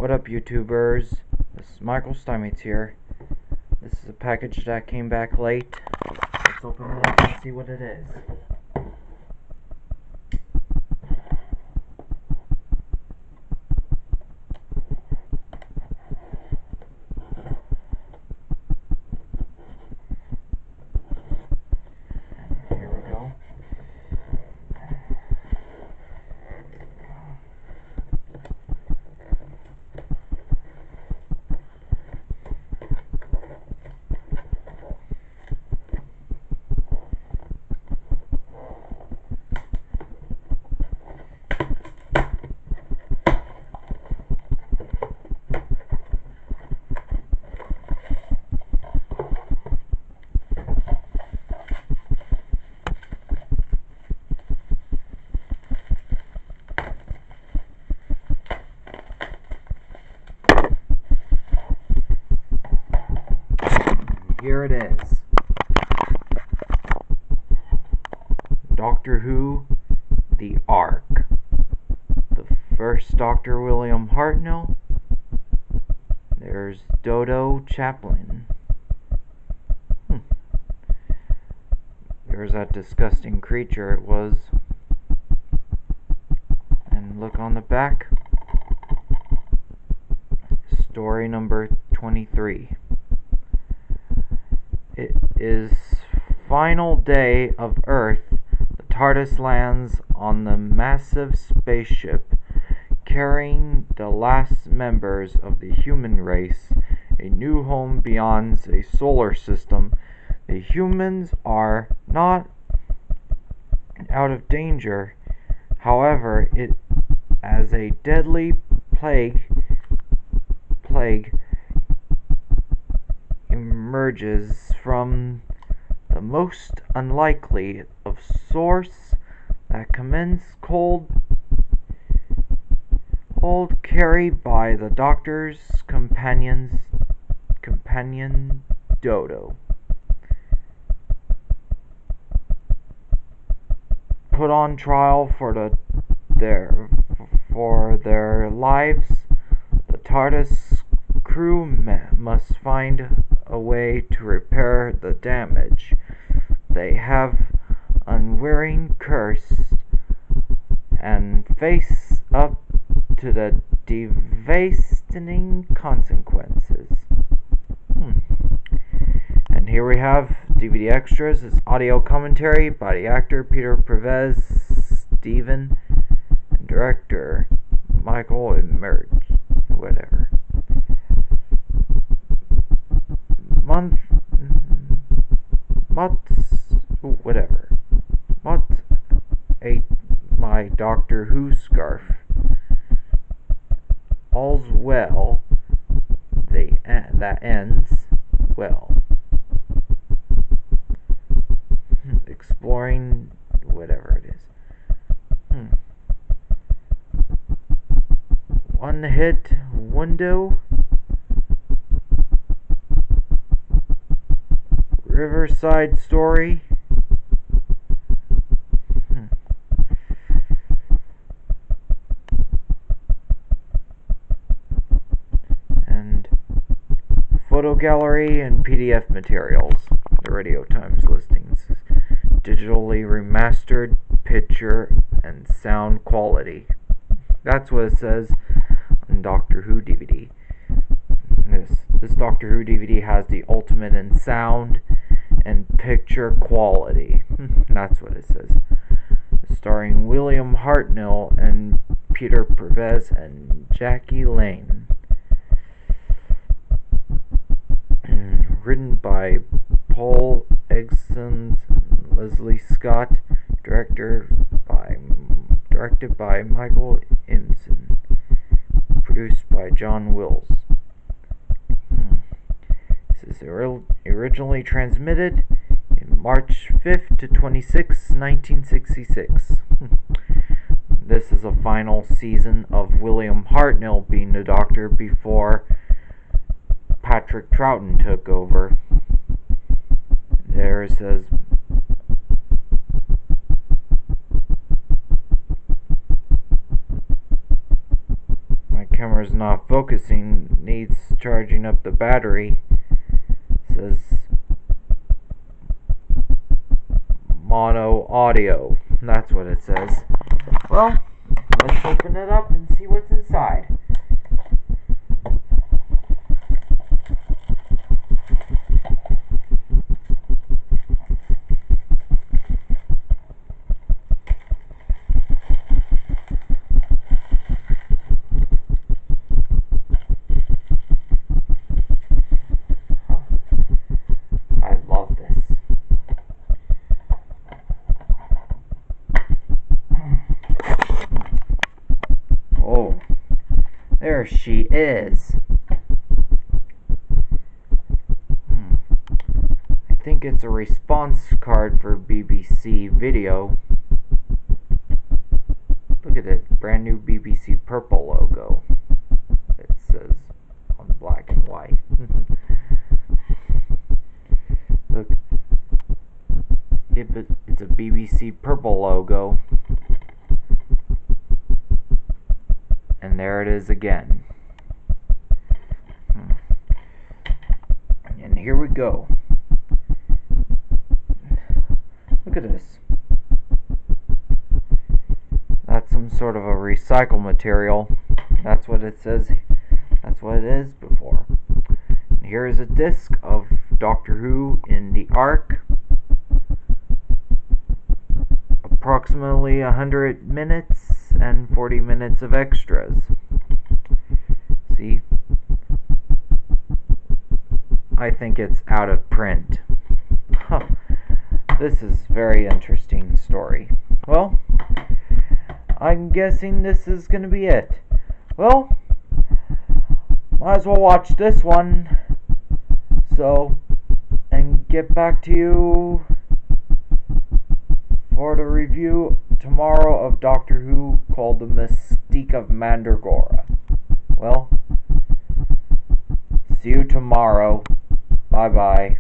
What up, YouTubers? This is Michael Steinmetz here. This is a package that came back late. Let's open it up and see what it is. Here we go. Here it is. Doctor Who, The Ark. The first Dr. William Hartnell. There's Dodo Chaplin. There's that disgusting creature it was. And look on the back. Story number 23. It is final day of Earth. The TARDIS lands on the massive spaceship carrying the last members of the human race, a new home beyond a solar system. The humans are not out of danger. However, it as a deadly plague emerges from the most unlikely of source that commends cold carried by the Doctor's companion Dodo. Put on trial for their lives, the TARDIS crew must find a way to repair the damage. They have unwearying curse and face up to the devastating consequences. And here we have DVD extras. It's audio commentary by the actor Peter Pervez, Steven, and director Michael Emerge. Whatever. Ate my Doctor Who scarf. All's well. That ends well. Exploring whatever it is. One hit window. Riverside Story. And photo gallery and PDF materials. The Radio Times listings. Digitally remastered picture and sound quality. That's what it says on Doctor Who DVD. This Doctor Who DVD has the ultimate in sound and picture quality. That's what it says. Starring William Hartnell and Peter Pervez and Jackie Lane. Written by Paul Egson and Leslie Scott. Directed by Michael Emerson. Produced by John Wills. This is originally transmitted in March 5th to 26th, 1966. This is a final season of William Hartnell being the Doctor before Patrick Troughton took over. There it says camera's not focusing, needs charging up the battery. It says mono audio. That's what it says. Well, let's open it up and see what's inside. I love this. Oh, there she is. I think it's a response card for BBC Video. Look at it, brand new BBC purple logo. It says on black and white. Look, it's a BBC purple logo. And there it is again. And here we go. Look at this. That's some sort of a recycle material. That's what it says. That's what it is before. And here is a disc of Doctor Who in the Ark. Approximately 100 minutes and 40 minutes of extras. See? I think it's out of print. This is a very interesting story. Well, I'm guessing this is going to be it. Well, might as well watch this one. So, and get back to you for the review tomorrow of Doctor Who called The Mystique of Mandragora. Well, see you tomorrow. Bye-bye.